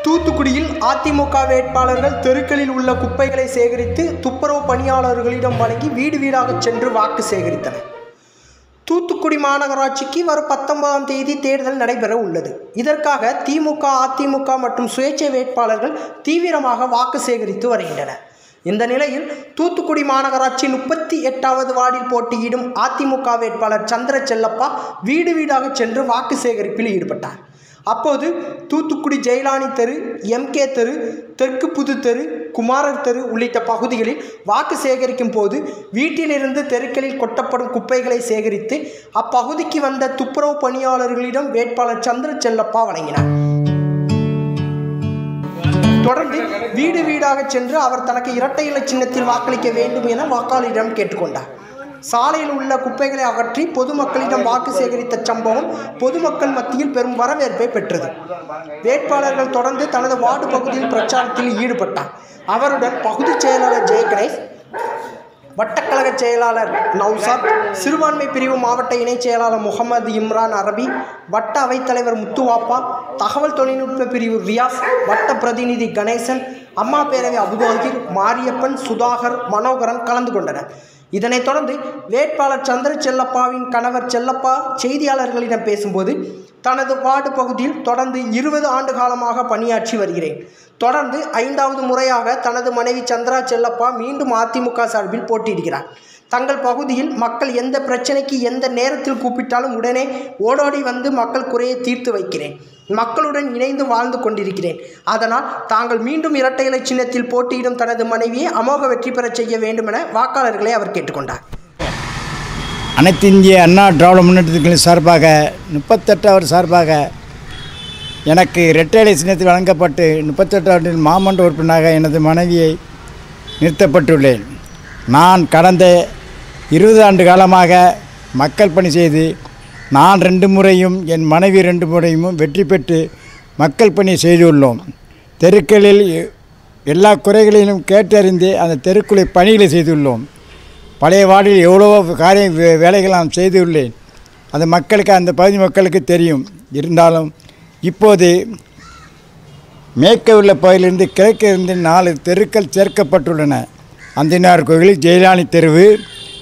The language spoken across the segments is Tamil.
தூத்துக்குடியில் அதிமுக வேட்பாளர்கள் தெருக்களில் உள்ள குப்பைகளை சேகரித்து துப்புரவு பணியாளர்களிடம் வழங்கி வீடு வீடாக சென்று வாக்கு சேகரித்தனர். தூத்துக்குடி மாநகராட்சிக்கு வரும் 19ஆம் தேதி தேர்தல் நடைபெற உள்ளது. இதற்காக திமுக, அதிமுக மற்றும் சுயேட்சை வேட்பாளர்கள் தீவிரமாக வாக்கு சேகரித்து வருகின்றனர். இந்த நிலையில் தூத்துக்குடி மாநகராட்சி 38வது வார்டில் போட்டியிடும் அதிமுக வேட்பாளர் சந்திர செல்லப்பா வீடு வீடாக சென்று வாக்கு சேகரிப்பில் ஈடுபட்டார். அப்போது தூத்துக்குடி ஜெயலானி தெரு, MK தெரு, தெற்கு புது தெரு, குமாரர் தெரு உள்ளிட்ட பகுதிகளில் வாக்கு சேகரிக்கும் போது வீட்டிலிருந்து தெருக்களில் கொட்டப்படும் குப்பைகளை சேகரித்து அப்பகுதிக்கு வந்த துப்புரவு பணியாளர்களிடம் வேட்பாளர் சந்திர செல்லப்பா வழங்கினார். தொடர்ந்து வீடு வீடாக சென்று அவர் தனக்கு இரட்டை இலை சின்னத்தில் வாக்களிக்க வேண்டும் என வாக்காளரிடம் கேட்டுக்கொண்டார். சாலையில் உள்ள குப்பைகளை அகற்றி பொதுமக்களிடம் வாக்கு சேகரித்த சம்பவம் பொதுமக்கள் மத்தியில் பெரும் வரவேற்பை பெற்றது. வேட்பாளர்கள் தொடர்ந்து தனது வார்டு பகுதியில் பிரச்சாரத்தில் ஈடுபட்டார். அவருடன் பகுதி செயலாளர் ஜெயகணேஷ், வட்டக்கழக செயலாளர் நௌசாத், சிறுபான்மை பிரிவு மாவட்ட இணைச் செயலாளர் முகமது இம்ரான் அரபி, வட்ட அவைத்தலைவர் முத்துவாப்பா, தகவல் தொழில்நுட்ப பிரிவு ரியாஸ், வட்ட பிரதிநிதி கணேசன், அம்மா பேரவை அபுதாகிர், மாரியப்பன், சுதாகர், மனோகரன் கலந்து கொண்டனர். இதனைத் தொடர்ந்து வேட்பாளர் சந்திர செல்லப்பாவின் கணவர் செல்லப்பா செய்தியாளர்களிடம் பேசும்போது, தனது வார்டு பகுதியில் தொடர்ந்து 20 ஆண்டு காலமாக பணியாற்றி வருகிறேன். தொடர்ந்து 5வது முறையாக தனது மனைவி சந்திரா செல்லப்பா மீண்டும் அதிமுக சார்பில் போட்டியிடுகிறார். தங்கள் பகுதியில் மக்கள் எந்த பிரச்சனைக்கு எந்த நேரத்தில் கூப்பிட்டாலும் உடனே ஓடோடி வந்து மக்கள் குறையை தீர்த்து வைக்கிறேன். மக்களுடன் இணைந்து வாழ்ந்து கொண்டிருக்கிறேன். அதனால் தாங்கள் மீண்டும் இரட்டை இலை சின்னத்தில் போட்டியிடும் தனது மனைவியை அமோக வெற்றி பெற செய்ய வேண்டும் என வாக்காளர்களை அவர் கேட்டுக்கொண்டார். அனைத்து இந்திய அண்ணா திராவிட முன்னேற்றத்தின் சார்பாக 38வது சார்பாக எனக்கு இரட்டை இலை சின்னத்தில் வழங்கப்பட்டு 38வது மாமன்ற உறுப்பினராக எனது மனைவியை நிறுத்தப்பட்டுள்ளேன். நான் கடந்த 20 ஆண்டு காலமாக மக்கள் பணி செய்து நான் 2 முறையும் என் மனைவி 2 முறையும் வெற்றி பெற்று மக்கள் பணி செய்துள்ளோம். தெருக்களில் எல்லா குறைகளிலும் கேட்டறிந்து அந்த தெருக்குள்ளே பணிகளை செய்துள்ளோம். பழைய வார்டில் எவ்வளவோ வேலைகள் நான் செய்துள்ளேன். அந்த மக்களுக்கு, அந்த பகுதி மக்களுக்கு தெரியும். இருந்தாலும் இப்போது மேற்கே உள்ள பகுதியிலிருந்து கிழக்கே இருந்து 4 தெருக்கள் சேர்க்கப்பட்டுள்ளன. அந்தினார் கோவில், ஜெயலானி தெருவு,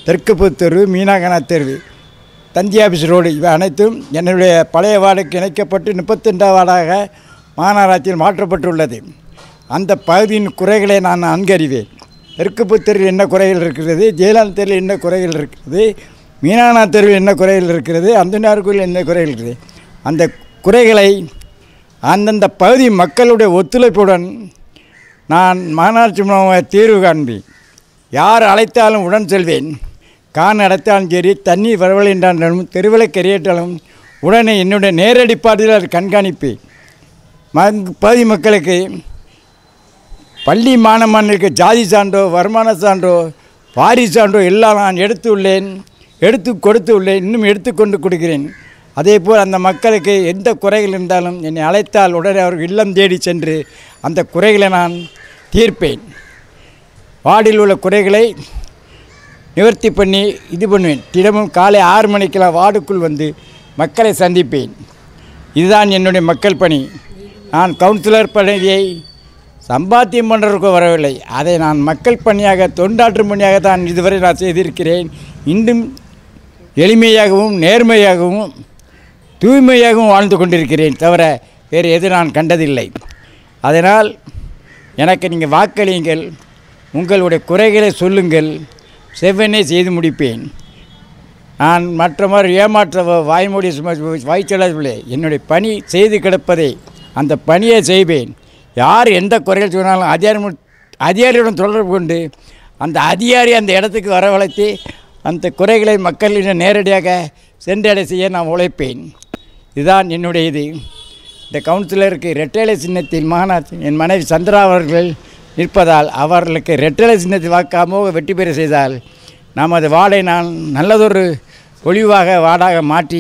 தெற்கு புது தெரு, மீனாகனா தெருவு, தந்தி ஆஃபீஸ் ரோடு இவை அனைத்தும் என்னுடைய பழைய வார்டுக்கு இணைக்கப்பட்டு 32வது வார்டாக மாநகராட்சியில் மாற்றப்பட்டுள்ளது. அந்த பகுதியின் குறைகளை நான் நன்கறிவேன். தெற்கு புது தெருவில் என்ன குறைகள் இருக்கிறது, ஜெயலானி தெருவில் என்ன குறைகள் இருக்கிறது, மீனாகனா தெருவில் என்ன குறைகள் இருக்கிறது, அந்தினார் கோவில் என்ன குறைகள் இருக்கிறது, அந்த குறைகளை அந்தந்த பகுதி மக்களுடைய ஒத்துழைப்புடன் நான் மாநகராட்சி மூலமாக தீர்வு காண்பேன். யார் அழைத்தாலும் உடன் செல்வேன். கான் அடைத்தாலும் சரி, தண்ணீர் வரவில்லை என்றாலும், தெருவிலை கரையேற்றாலும் உடனே என்னுடைய நேரடி பார்வையில் அதை கண்காணிப்பேன். பகுதி மக்களுக்கு பள்ளி மாணவர்களுக்கு ஜாதி சான்றோ, வருமான சான்றோ, வாரிசு சான்றோ எல்லாம் நான் எடுத்து கொடுத்து உள்ளேன். இன்னும் எடுத்துக்கொண்டு கொடுக்கிறேன். அதேபோல் அந்த மக்களுக்கு எந்த குறைகள் இருந்தாலும் என்னை அழைத்தால் உடனே அவர்கள் இல்லம் தேடி சென்று அந்த குறைகளை நான் தீர்ப்பேன். வார்டில் உள்ள குறைகளை நிவர்த்தி பண்ணி இது பண்ணுவேன். தினமும் காலை 6 மணிக்கெல்லாம் வார்டுக்குள் வந்து மக்களை சந்திப்பேன். இதுதான் என்னுடைய மக்கள் பணி. நான் கவுன்சிலர் பணியை சம்பாத்தியம் பண்ணுறதுக்கு வரவில்லை. அதை நான் மக்கள் பணியாக, தொண்டாற்றும் பணியாக தான் இதுவரை நான் செய்திருக்கிறேன். இன்னும் எளிமையாகவும் நேர்மையாகவும் தூய்மையாகவும் வாழ்ந்து கொண்டிருக்கிறேன். தவிர வேறு எது நான் கண்டதில்லை. அதனால் எனக்கு நீங்கள் வாக்களியுங்கள். உங்களுடைய குறைகளை சொல்லுங்கள். செவ்வனே செய்து முடிப்பேன். நான் மற்ற மாதிரி ஏமாற்ற வாய்மொழி வாய்ச்சொல்ல என்னுடைய பணி செய்து கிடப்பதை அந்த பணியை செய்வேன். யார் எந்த குறைகள் சொன்னாலும் அதிகாரியுடன் தொடர்பு கொண்டு அந்த அதிகாரி அந்த இடத்துக்கு வரவழைத்து அந்த குறைகளை மக்களிடம் நேரடியாக சென்றடை செய்ய நான் உழைப்பேன். இதுதான் என்னுடைய இது. இந்த கவுன்சிலருக்கு இரட்டை இலை சின்னத்தில் என் மனைவி சந்திரா அவர்கள் நிற்பதால் அவர்களுக்கு இரட்டை இலை சின்னத்தில் வாக்காமோ வெற்றி பெற செய்தால் நமது வார்டை நான் நல்லதொரு ஒளிவாக வார்டாக மாற்றி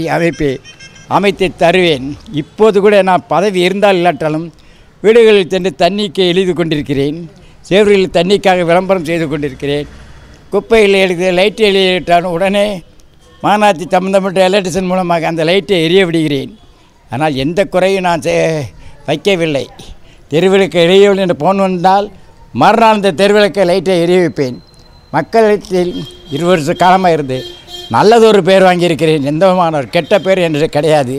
அமைத்து தருவேன். இப்போது கூட நான் பதவி இருந்தால் இல்லாட்டாலும் வீடுகளில் சென்று தண்ணிக்கு எழுதி கொண்டிருக்கிறேன். சேவர்களில் தண்ணிக்காக விளம்பரம் செய்து கொண்டிருக்கிறேன். குப்பையில் எழுதி லைட்டு எழுதிட்டாலும் உடனே மாநகராட்சி சம்பந்தப்பட்ட எலக்ட்ரிஷன் மூலமாக அந்த லைட்டை எரிய விடுகிறேன். ஆனால் எந்த குறையும் நான் வைக்கவில்லை. தெருவிளக்கு எரிய என்று போன் வந்தால் மறுநாள் இந்த தெருவிளக்கை லைட்டை எரிய வைப்பேன். மக்களிடத்தில் 20 வருஷ காலமாக இருந்து நல்லதொரு பேர் வாங்கியிருக்கிறேன். எந்த விதமான ஒரு கெட்ட பேர் என்று கிடையாது,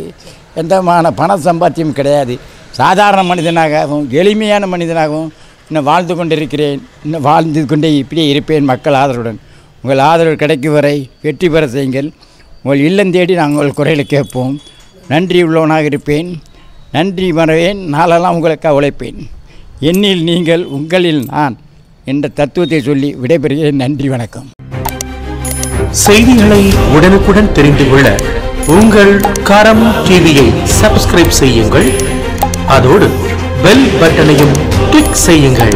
எந்த விதமான பண சம்பாத்தியம் கிடையாது. சாதாரண மனிதனாகவும் எளிமையான மனிதனாகவும் இன்னும் வாழ்ந்து கொண்டிருக்கிறேன். இன்னும் வாழ்ந்து கொண்டே இப்படியே இருப்பேன் மக்கள் ஆதரவுடன். உங்கள் ஆதரவு கிடைக்கும் வரை வெற்றி பெற செய்யுங்கள். உங்கள் இல்லம் தேடி நாங்கள் உங்கள் குறைகளை கேட்போம். நன்றி உள்ளவனாக இருப்பேன். நன்றி மறவேன். நாளெல்லாம் உங்களுக்காக உழைப்பேன். என்னில் நீங்கள் உங்களில் நான் என்ற தத்துவத்தை சொல்லி விடைபெறுகிறேன். நன்றி, வணக்கம். செய்திகளை உடனுக்குடன் தெரிந்து கொள்ள உங்கள் கரம் டிவியை சப்ஸ்கிரைப் செய்யுங்கள். அதோடு பெல் பட்டனையும் கிளிக் செய்யுங்கள்.